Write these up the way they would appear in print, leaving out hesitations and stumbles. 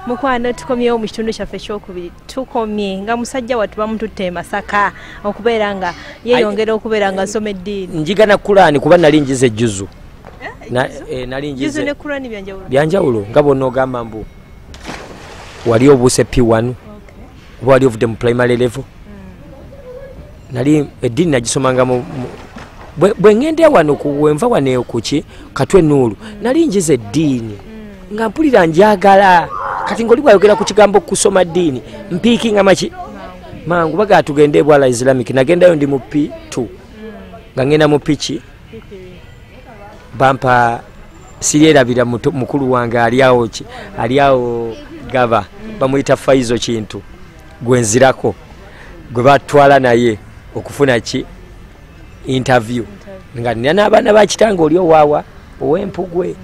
Mukwano tukomyewo mu kitundu kyaffe ekyokubiri tukomye nga musajja wattu bamututte e Masaka okubeera nga yeeyongera okubeera nga nsoma eddiini. Njigana Kurani kuba nali njize ejjuzu. Nali njize Juzu ne Kurani byanjawulo. Byanjawulo nga bonna ogamba mbu wali obuuse P1 oba wali ovudde mu primary level. Nali eddiini nagisomanga bwe ngende wano kuwenva wano kuki Katwe Nuru nali njize eddiini nga mpulira njagala kati ngoli bwayogera ku kigambo kusoma ddiini mpiikinga maki mangu baga tugende bwala Islamic nagendayo ndi mu P2 nga ngenda mu pichi bampa siyerabira mukulu wange aliawo gava bamuyita Faizo kintu gwenzirako gwe batwala naye okufuna ki interview nga nina abaana bakitanga oli owawa ow'empugwe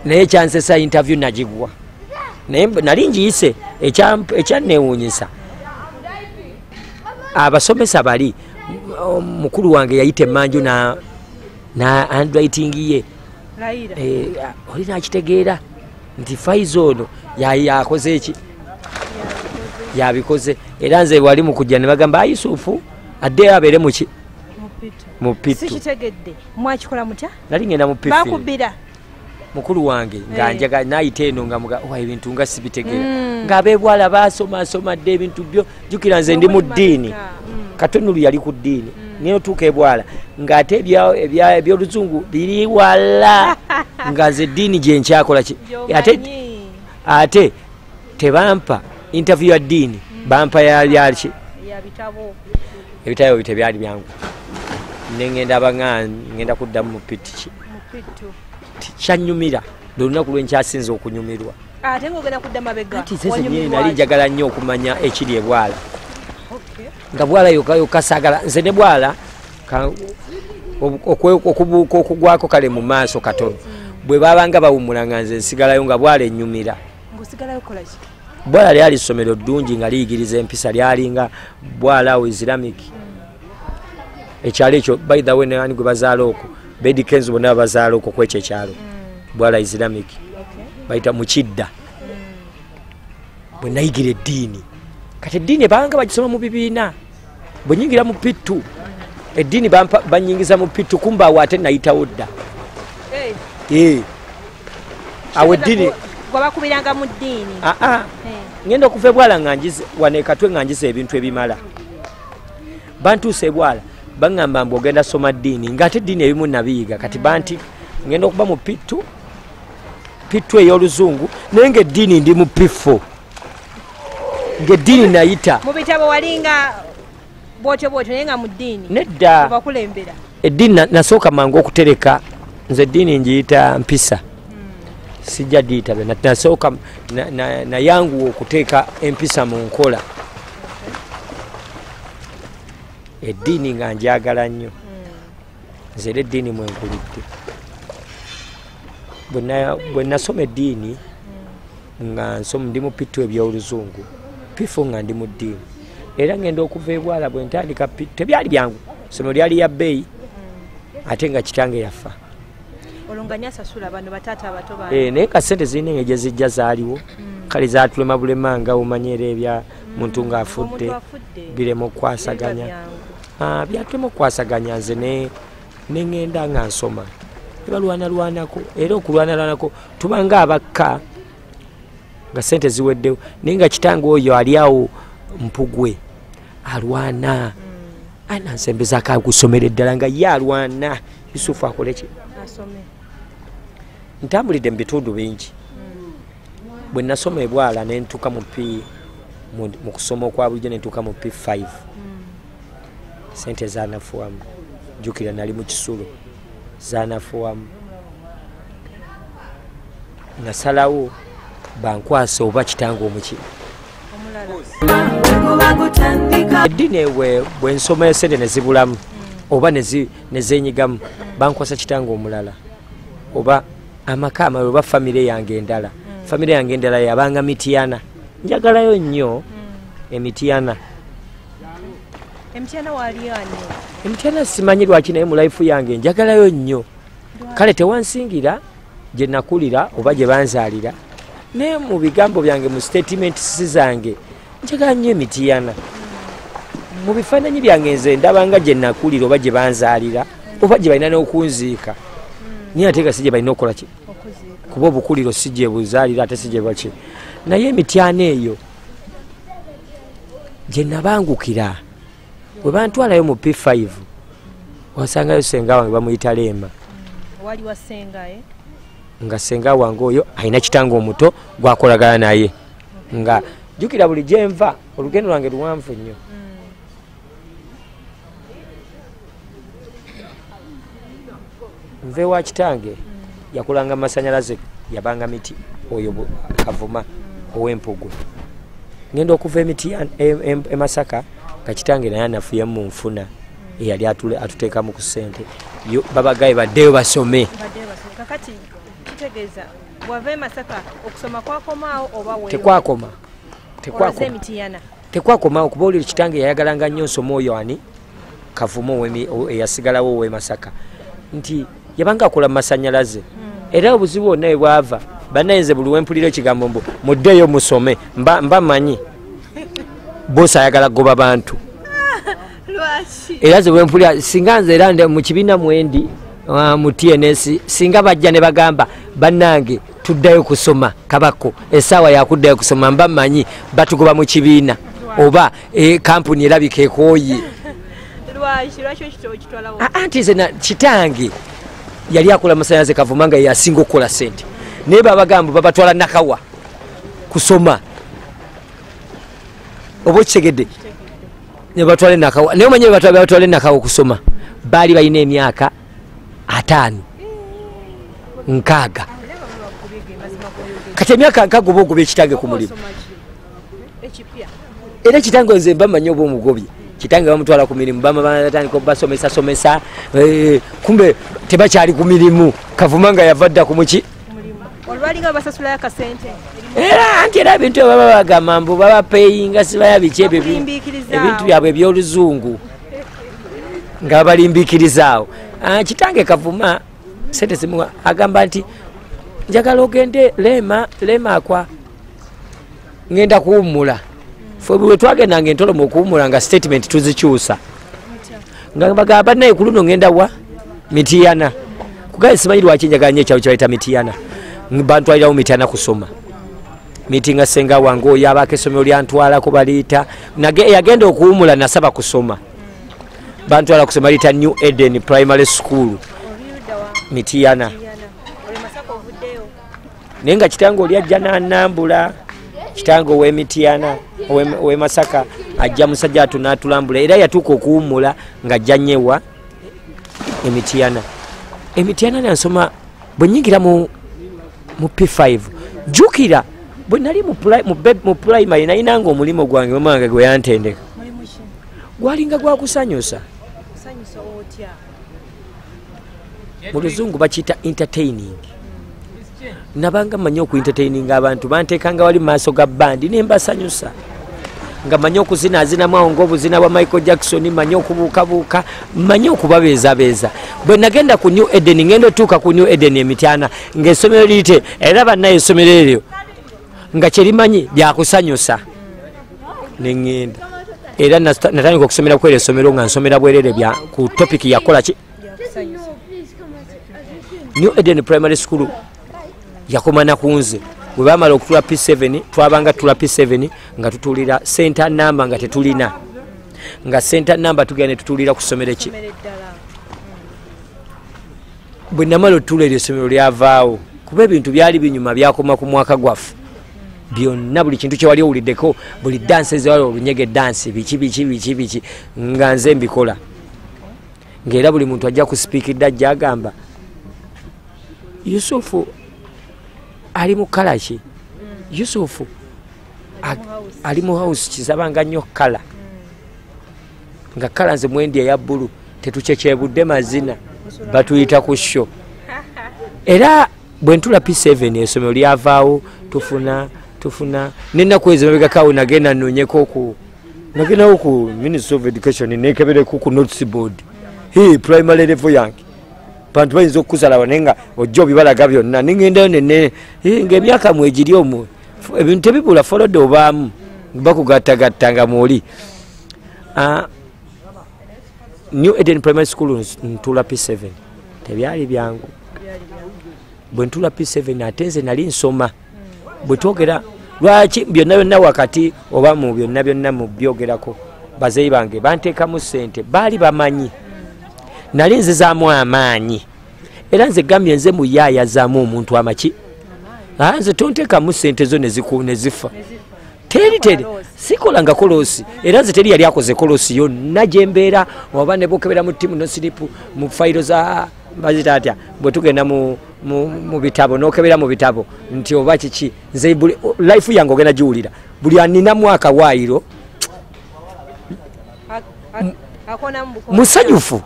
naye kyansesa interview nagigwa naye nali njiyise ekyanneewuunyisa abasomesa bali mukulu wange yayita emanju na handwriting ye oli nakitegeera nti Faizo ono yakoze eki yabikoze era nze wali mukujja ne bagamba Yusufu adde abeere muki mu pitu sikitegedde mwakikola mutya nali ngenda mu pitu bakubira mukulu wange nganjaga nayite eno nga muga ebintu nga sibitegera ng'abeebwala basomasoma dde ebintu byo jjukira nze ndi mu ddiini Katonulu yali ku ddiini niyo tuuka ebwala ng'ate ebyoluzungu biri wala nga nze ddiini gye nkyakola ki ate tebampa interview ya ddiini bampa yalyaki ebitabo tebyali byangu nengenda abanga ngenda kuddamu mu piti kyanyumira lunaku lwenkyasinza okunyumirwa ate ng'ogenda kudda mabega nali njagala nnyo okumanya ekiri ebwala nga bwala yokka saagala nze ne bwala okubuuka okugwako kale mu maaso katono bwe babanga bawummula nga nze nsigalayo nga bwala ennyumira bwala lyali ssomero ddungi nga liyigiriza empisa lyalinga bwala awo Islamic ekyalo ekyo by the way nani gwe bazaala okwo Bedi Kenzo bonna bazaala okwo kwekyo ekyalo bwala Islamic bayita Mukidda bwe nayigira eddiini kati eddiini banga bagisoma mu bibiina bwe nyingira mu pitu eddiini banyingiza mu pitu kumba awo ate nayitawo dda awo eddiini bakubiranga mu ddiini ngenda okuva ebwala nganjize wane Katwe nganjize ebintu ebimala bantuuse ebwala bangamba mbu ogenda soma ddiini ng'ate eddiini ebimu nabiyiga kati banti ngenda okuba mu pitu ey'oluzungu naye ng'eddiini ndi mu P4 ng'eddiini nayita mu bitabo walinga bwotyo naye nga mu ddiini nedda bakulembera eddiini nasooka mangu okutereka nze eddiini njiyita mpisa sijja diyita be nasooka nayanguwa okuteeka empisa mu nkola eddiini nga njagala nnyo nze era eddiini mwenkulidde bwe nasoma eddiini nga nsoma ndi mu pitu eby'oluzungu P4 nga ndi mu ddiini era ngenda okuva ebwala bwe ntandika pitu tebyali byangu somero lyali ya bbeeyi ate nga kitange yafa olunganya sasula bano batata abato bano naye ka ssente zirina engeri zijja zaaliwo kale zatulema bulema nga omanyera ebya muntu ng'afudde birema okukwasaganya byatulema okukwasaganya nze neŋŋenda nga nsoma ebalwanalwanako era okulwanalwanako tubanga abakka nga ssente ziweddewo naye nga kitange oyo ali awo mpugwe alwana anansembezaako agusomera eddala nga ye alwana Yusufu akoleki ntambulidde mu bitundu bingi bwe nasoma ebwala nentuuka mu kusoma okwa bulijjo nentuuka mu P5 sente zanafuwamu jjukira nali mu kisulo zanafuwamu nasalawo bankwase oba kitange omuki eddiini bwe nsoma esente ne zibulamu oba ne zeenyigamu bankwasa kitange omulala oba amaka amalala oba famire yange endala yabanga Mityana njagalayo nnyo Emityana Emityana simanyi lwaki naye mu life yange njagalayo nnyo kale tewansingira gye nakulira oba gye banzaalira ne mu bigambo byange mu statement zange njagala nnyo Mityana mu bifaananyi byange nze ndabanga gye nakulira oba gye banzaalira oba gye balina n'okunziika niye ate nga si gye balina okukola ki kuba obukuliro si gye buzaalira ate si gye baki naye Mityana eyo gye nabangukira bwe bantwalayo mu P5 wasangayo senga wange bamuyita Leema wali wasenga nga senga wange oyo alina kitange omuto gwakolagana naye nga jukira buli gyenva olugendo lwange luwanvu nnyo nve wa kitange yakulanga masanyalaze yabanga miti oyo Kavuma ow'Empogwe ngenda okuva Masaka nga kitange naye anafuye mu nfuna eyali atuteekamu ku ssente babagaye baddeyo basome kakati kitegeeza bwava Masaka okusoma kwakomaawo oba tekwakomaawo kuba oli kitange yayagalanga nnyo nsoma oyo ani Kavuma eyasigalawo ow'e Masaka nti yabanga akola masanyalaze era obuzibu bwonna bwe bwava bannayenze buli wempulira ekigambo mbu muddeeyo musome mba manyi boosi ayagala goba bantu era ze wempulira singa nze era mu kibiina mwendi mu TNS singa bajja ne bagamba bannange tuddayo kusoma Kabako essaawa yakuddayo kusoma mba manyi batugoba mu kibiina oba kampuni erabika ekooye anti ze kitange yali akola masanyalaze Kavuma nga yasinga okukola sente naye babagamba babatwala Nakawa kusoma oba okitegedde ne batwale Nakawa naye omanye batwale Nakawa kusoma baali balina emyaka 5 6 kati emyaka 6 oba ogobye ekitange ku mulimu era kitange nze mba manyi oba omugobye kitange bamutwala ku mirimu bamatandika basomesa kumbe tebakyali ku mirimu Kavuma nga yava dda ku muki era anti era ebintu ebyo baba bagamba mbu baba payinga sibaya biki ebyo ebintu byabwe ebyoluzungu nga babalimbikirizaawo kitange Kavuma sente zimuwa agamba nti njagala ogende Leema akwa ngenda kuwummula fwe bwe twagendanga entolomo okuwummula nga statement tuzikyusa nga bagamba naye ku luno ngenda wa Mityana kugaye simanyi lwaki njagala nnyo ekyawo kyebayita Mityana bantwalirawo Mityana kusoma miti nga senga wange oyo abaako essomero lyantwalako baliita yagenda okuwummula nasaba kusoma bantwala kusoma liita New Eden Primary School Mityana naye nga kitange oli ajja n'annambula kitange ow'e Mityana ow'e Masaka ajja musajja atu n'atulambula era yatuuka okuwummula nga ajja nnyewa Mityana nansoma bwe nnyingira mu P5 jjukira bwe nali mu primary nayinanga omulimu gwange mamange gwe yantendeka gwalinga gwakusanyusa mu luzungu bakiyita entertaining nabanga manyi okuentertaining abantu banteekanga wali mu maaso ga bandi nembasanyusa nga manyi okuzinazinamu awo ng'obuzina bwa Michael Jackson manyi okubuukabuuka manyi okubabeezabeeza bwe nagenda ku New Eden ngenda otuuka ku New Eden Mityana ng'essomero liyite era bannayo essomero eryo nga kyerimanyi byakusanyusa neŋŋenda era natandika okusomera kwera essomero nga nsomera bwerere ku topiki yakola ki New Eden Primary School yakomana ku nze bwe bamala okutula P7 twabanga tula P7 nga tutuulira center number nga tetulina nga center number tugenda ne tutuulira ku ssomero ki bwe namala otutuula eryo essomero lyavaawo kuba ebintu byali binyuma byakoma ku mwaka gwaffe byonna buli kintu kyewali owuliddeko buli dansi ezewali olunyege dansi biki nga nze mbikola ng'era buli muntu ajja kusipiikidde ajja agamba Yusufu ali mu kala ki Yusufu ali mu house kisabanga nnyo kala nga kala nze mwendi eya bbulu tetukyekebudde mazina batuyita ku sho era bwe ntula P7 essomero lyavaawo tufuna nennaku ezo mabegakawo nagenda nnoonyeko nagendawo ku Ministry of Education nekebereku ku notice board primary level yange bantu bayinza okukuzalawo naye nga ojja obibalaga byonna nengendayo ng'emyaka mwegiri omwo ebintu tebibula folode obaamu bakugattagattanga mwoli. New Eden Primary School ntula P7 tebyali byangu bwe ntula P7 ate nze nali nsoma bwe twogera lwaki byonna byonna wakati oba mu byonna byonna mu byogerako bazeyi bange banteekamu ssente baali bamanyi nali nzizaamu amaanyi era nze gambye nze muyaayazaamu omuntu amaki nze tonteekamu ssente zo ne zifa teri sikolanga kolosi era nze teri yali akoze kolosi yonna gye mbeera oba ne bokebera mu ttiimu nosiripu mu fayiro za bazita atya bwe tugenda mu bitabo nokebera mu bitabo nti oba kiki nze life yange ogenda giwulira buli aninamu akawaayiro musanyufu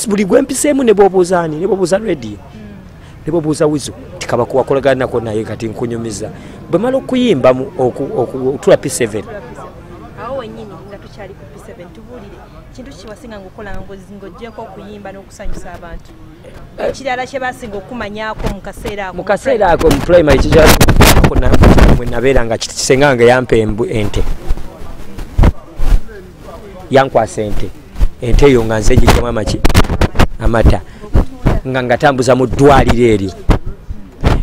buli gwempiseemu ne bwobuuzaani ne bwobuuza radio ne bwobuuza wizo tikabako wakolagana nako naye kati nkunyumiza bwe mala okuyimba otula P7 awo wenyini nga tukyali ku P7 tubulire kintu kiwasinga ngokola ng'ojjeko okuyimba n'okusanyusa abantu ekirala kye basinga okumanyaako mu kaseera ako mu primary kikyako namwe nabeera nga kisenga nga yampa ente yankwasa ente eyo nga nze gijjamu amata nga ngatambuza mu ddwaliro eryo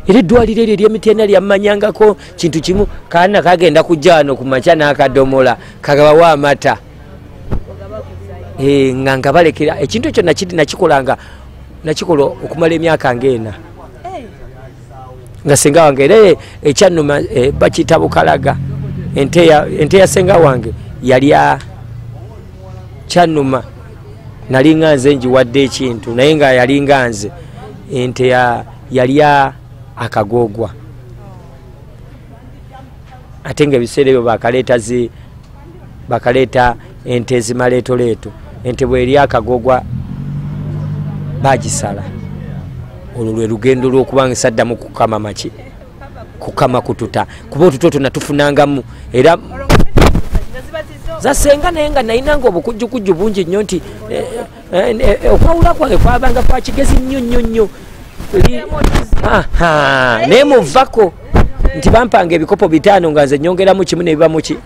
era eddwaliro eryo ery'emityana lyammanyangako kintu kimu kaana kagenda kujja wano ku makya n'akadomola kagabawo amata nga balekera ekintu ekyo nakikola okumala emyaka ng'ena nga senga wange era ekyannuma bakiyita bukalaga ente ya senga wange yalya kyannuma nali nga nze njiwadde ekintu naye nga yali nga nze ente yalya akagogwa ate nga ebiseera ebyo bakaleeta ente ezimaleetoleeto ente bweri akagogwa bagisala olwo lwe lugendo lw'okubanga esaddamu kukama maki kukama kututa kuba otuto tona tufunangamu era zasenga naye nga nayinanga obukujjukujju bungi nnyo nti okwawula kwange kwabanga kwa kigezi nnyo naye muvako nti bampanga ebikopo 5 nga nze nyongeramu kimu ne biba muki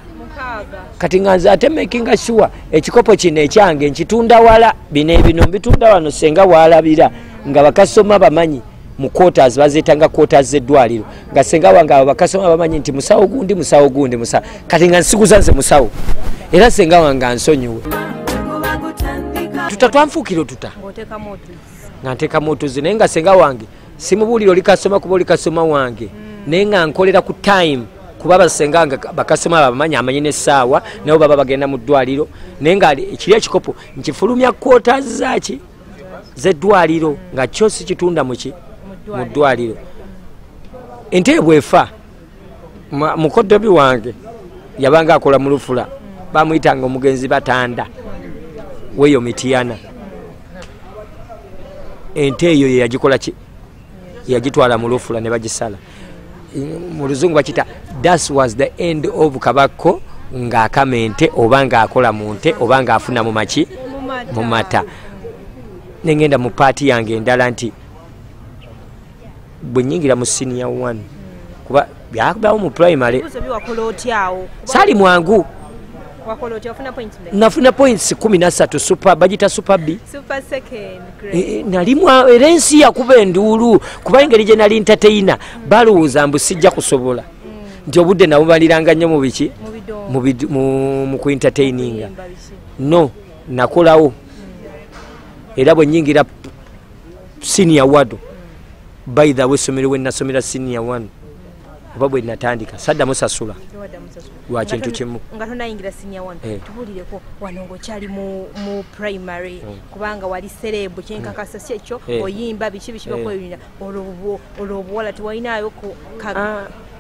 kati nga nze ate makinga sure ekikopo kino ekyange nkitunda wala bino ebino mbitunda wano senga walabira nga bakasoma bamanyi mu quarters bazeetanga quarters z'eddwaliro nga senga wange abo bakasoma bamanyi nti musawo gundi kati nga nsiguza nze musawo era senga wange ansonyiwe tutatwanfuukiro nga nteekamu otuzi naye nga senga wange simubuulira oli kasoma kuba oli kasoma wange naye nga nkolera ku time kuba basenga nga bakasoma bamanyi amanyi n'essaawa nabo baba bagenda mu ddwaliro naye nga ekiri ekikopo nkifulumya quarters zaki z'eddwaliro nga kyo si kitunda mu ddwaliro ente bwefa mukoddobi wange yabanga akola mu lufula bamuyitanga omugenzi batanda weyo mitiyana ente eyo yagikola ki yagitwala mu lufula ne bagisala mu luzungu bakita that was the end of Kabako ng'akama ente oba ng'akola mu nte oba ng'afuna mu maki mu mata nengenda mu paati yange endala nti bwe nyingira mu senior 1 kuba byakubawo mu primary sali mwangu nafuna points 13 super bagita super B super second grade nalimwa era ensi yakuba enduulu kuba engeri gye nali entertainer balowooza mbu sijja kusobola nti obudde nabo baliranga nnyo mu biki mu ku entertaininga no nakolawo era bwe nyingira senior wado by the way somero we nasomera senior 1 oba bwe natandika sadda musasula lwa kintu kimu nga tonayingira senior 1 tubulireko wano ng'okyali mu primary kubanga wali serebu kyenkakasa si ekyo oyimba biki bakwewulira olwo obuwala tewalinayo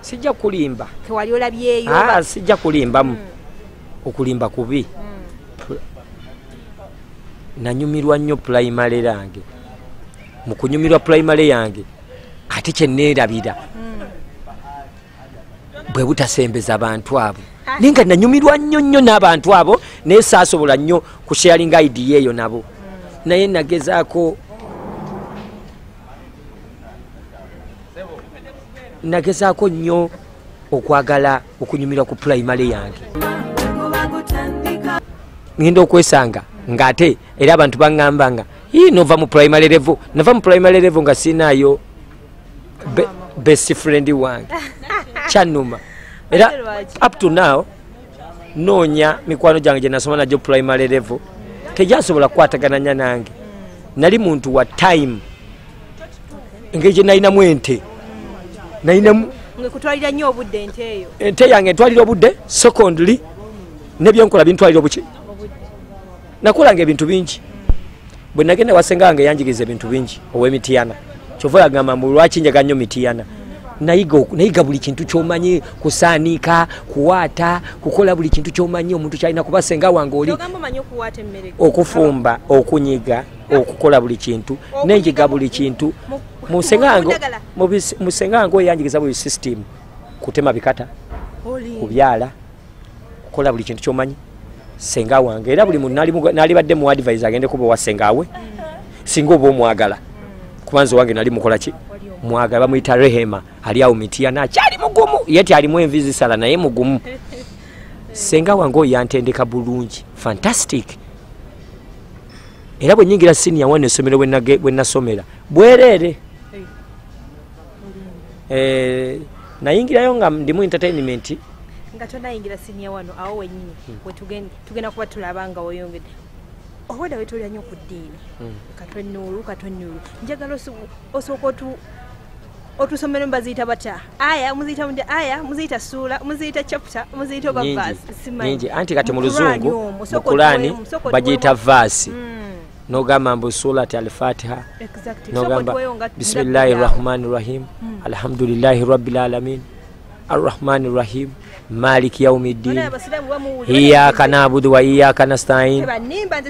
sijja kulimba tewali olabyeyo sijja kulimbamu okulimba kubi nanyumirwa nnyo primary yange mu kunyumirwa primary yange ate kyenneerabira bwe butasembeza abantu abo ninga nanyumirwa nnyo n'abantu abo naye saasobola nnyo kusharinga idea eyo nabo naye nagezaako nnyo okwagala okunyumira ku primary yange ngenda okwesanga ng'ate era abantu baŋŋamba nga nova mu primary level nava mu primary level nga sinaayo best friend wange kyannuma era up to now noonya mikwano gyange gye nasoma nagyo primary level tegyasobola kukwatagananya nange nali muntu wa time engeri gye nalinamu ente kutwalira nnyo obudde ente eyo ente yange entwalira obudde secondly nebyenkola bintwalira obuki nakolanga ebintu bingi bwe nagenda wasenga wange yanjigiriza ebintu bingi ow'emitiyana kyova yagamba mbu lwaki njaga nnyo mitiyana nayiga buli kintu kyomanyi kusaanika kuwaata kukola buli kintu kyomanyi omuntu kyalina kuba senga wange oli okufumba okunyiga okukola buli kintu nenjiga buli kintu musenga wange oyo yanjigiriza buli system kutema bikata kubyala kukola buli kintu kyomanyi senga wange era buli muntu nalibadde mu advise agende kuba wasengawe singa oba omwagala kubanza wange nali mukola ki mwagala bamuyita Rehema ali awo mitiyana akyali mugumu yeti alimu envi zisala naye mugumu senga wange oyo yantendeka bulungi fantastic era bwe nyingira senior one essomero bwe nasomera bwereere nayingirayo nga ndi mu entertainment nga tonayingira senior wano awo wenyini tugenda kuba tulabanga oyongedde obwedda wetolya nnyo ku ddiini katwennuulu njagala osooka otusomero mbaziyita bata aya muziyita munde aya muziyita suula muziyita chapter muziyita oba verse simanyi anti kati mu luzungu mu Qur'ani bagiyita verse nogamba mbu surati al-Fatiha nogamba bismillahir rahmanir rahim alhamdulillahi rabbil alamin arrahmanir rahim maliki yaumiddin iyyaka na'budu wa iyyaka nasta'in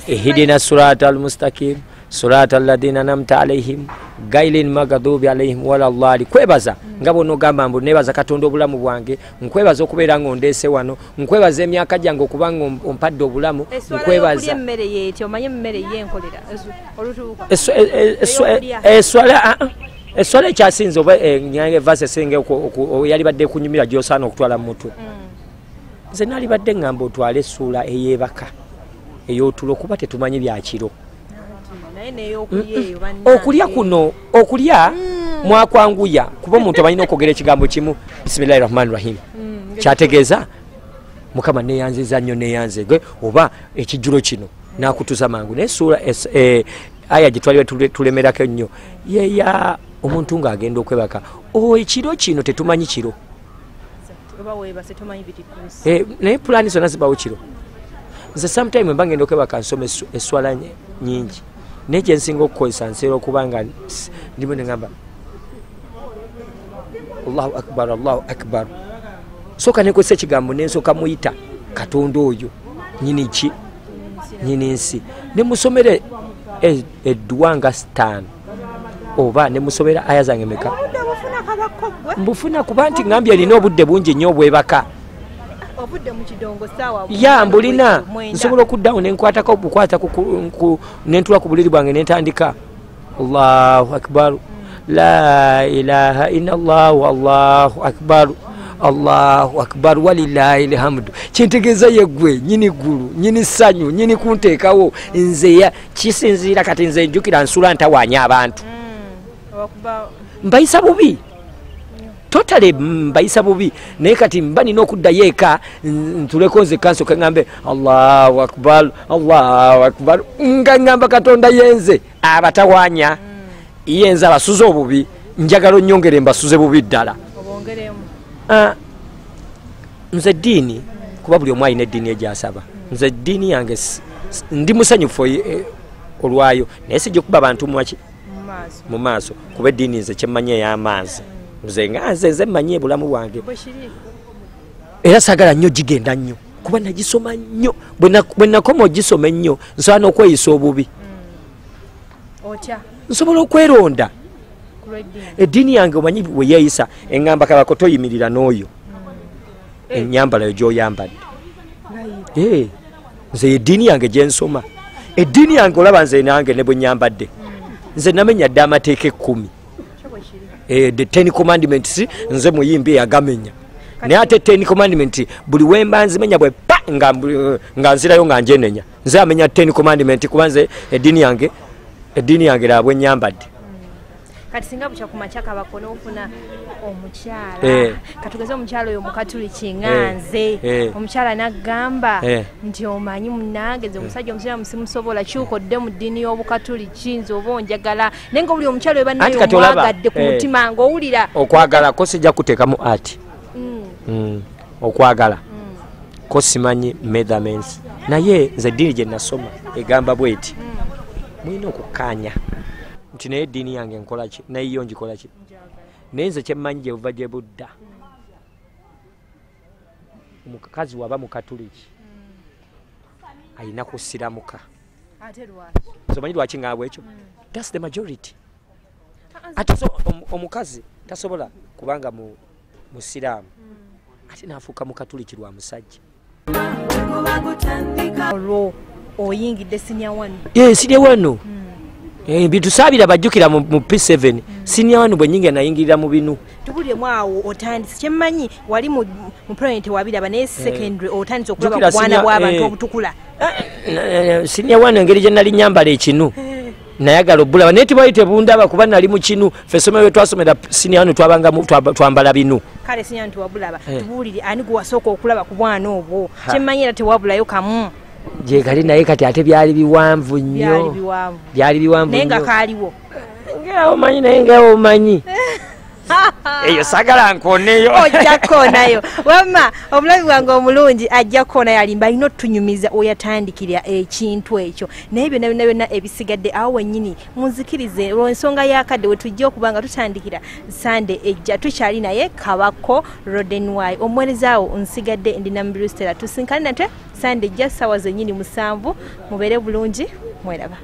ihdinas siratal mustaqim siratal ladina an'amta alaihim gailin magadubi alaihim waladdallin kwebaza ngabo nogamba mbu nebaza Katonda obulamu bwange nkwebaza okubeera ng'ondeese wano nkwebaza emyaka gyange okuba ng'ompadde obulamu nkwebaza emmere yeeti omanye emmere yenkolera olutuuka eswala ekyasinze oba nyange vase senge yalibadde kunyumira gy'osaana okutwala mu mutwe nze nalibadde ngamba otwale essuula ey'ebaka ey'otulo kuba tetumanyi byakiro okulya kuno okulya mwakwanguya kuba omuntu abalina okwogera ekigambo kimu bismillahir rahmanir rahim kyategeeza mukama neyanziza nnyo neyanze gwe oba ekijjulo kino nakutuza mangu nessuula aya gye tulemerako nnyo yeya omuntu ng'agenda okwebaka ekiro kino tetumanyi kiro naye pulaani zonna zibawo kiro nze sometime mba ngenda okwebaka nsoma esswala nyingi naye gye nsinga okukozesa nseera okubanga ndimu neŋŋamba allahu akbar allahu akbar sooka nekozesa ekigambo nensooka muyita Katonda oyo nyini ki nyini nsi nemusomere edduwa nga 5 oba nemusomera aya zange meka mbufuna kuba nti ngambye erina obudde bungi nnyo obwebaka ya mbulina nsobola okuddawo nenkwatako bukwata nentula ku buliri bwange nentandika allahu akbar la ilaha illallah allahu akbar allahu akbar walillahi alhamdu kintegeeza yeggwe nyini ggulu nyini ssanyu nyini kunteekawo nze kisinziira kati nze njukira nsula ntawaanya abantu mbayisa bubi totale mbayisa bubi naye kati mba nina okuddayo eka ntuleko nze kansoke ŋŋambe allahu akbar nga ŋŋamba Katonda yenze abatawaanya yenze abasuze obubi njagala onnyongere mbasuze bubi ddala nze eddiini kuba buli omu alina eddiini egyasaba nze eddiini yange ndi musanyufu olwayo naye sijja kuba bantu mu maaso kuba eddiini nze kyemmanyi ey'amaazi nze mmanyi ebulamu bwange era saagala nnyo gigenda nnyo kuba nagisoma nnyo bwe nakoma ogisoma ennyo nsobola n'okweyisa obubi nsobola okweronda eddiini yange omanyi bwe yeeyisa eŋŋamba Kabako toyimirira n'oyo ennyambalayo gy'oyambadde nze eddiini yange gye nsoma eddiini yange olaba nze nange ne bwe nyambadde nze namenya dde amateeka 10 the 10 commandments nze Muyimbi yagamenya naye ate 10 commandment buli wemba nzimenya bwe pa nga nzirayo nga njenenya nze amenya 10 commandment kubanze edini yange labwe nyambadde. Kati singa bucha kumacha Kabako n'ofuna omukyala katugeze omukyala oyo mukatuliki nganze omukyala n'agamba nti omanyi munnange nze omusajja omusira musimusobola kyukodde mu ddiini y'obukatuliki nze oba onjagala naye nga buli omukyala oyo bannayo omwagadde ku mutima ng'owulira okwagala ko sijja kuteekamu ati okwagala ko simanyi measurements naye nze eddiini gye nasoma egamba bweti mulina okukkaanya nti naye eddiini yange nkolaki naye yo ngikolaki naye nze kyemmanyi gye buva gye budda omukazi waba mukatuliki alina kusiramuka somanyi lwaki ngaabwe ekyo thats the majority ate omukazi tasobola kubanga musiraamu ate naafuuka mukatuliki lwa musajja olwo oyingidde senior one senior one bitusaabira bajjukira mu P7 senior one bwe nyingi nayingirira mu binu tubuliremu awo otandise kyemmanyi wali mu parent wabiraba naye secondary otandise okulaba kubwana bw'abantu obutukula senior one engeri gye nali nyambala ekinu nayagala obulaba naye tibaali tebundaba kuba nali mu kinu ffe essomero lwe twasomera senior one twambala binu kale senior one tewabulaba tubulire ani gwe wasooka okulaba ku bwana obwo kyemmanyi era tewabulayo kamu jegali naye kati ate byali biwanvu nnyo byali biwanvu naye nga kaaliwo ngerawo omanyi naye ngawo omanyi eyo sagala nkoneyo ojja kkonayo wamma omulabi wange omulungi ajja kkonayo alimba alina otunyumiza oyatandikira ekintu ekyo naye byonna byonna ebisigadde awo wennyini munzikirize olw'ensonga yakadde we tujja okuba nga tutandikira sande ejja tukyali naye Kabako Rodenwai omuweerezaawo nsigadde ndina mu Bristol tusinkane nate sande ejja ssaawa zennyini 7 mubeere bulungi mweraba.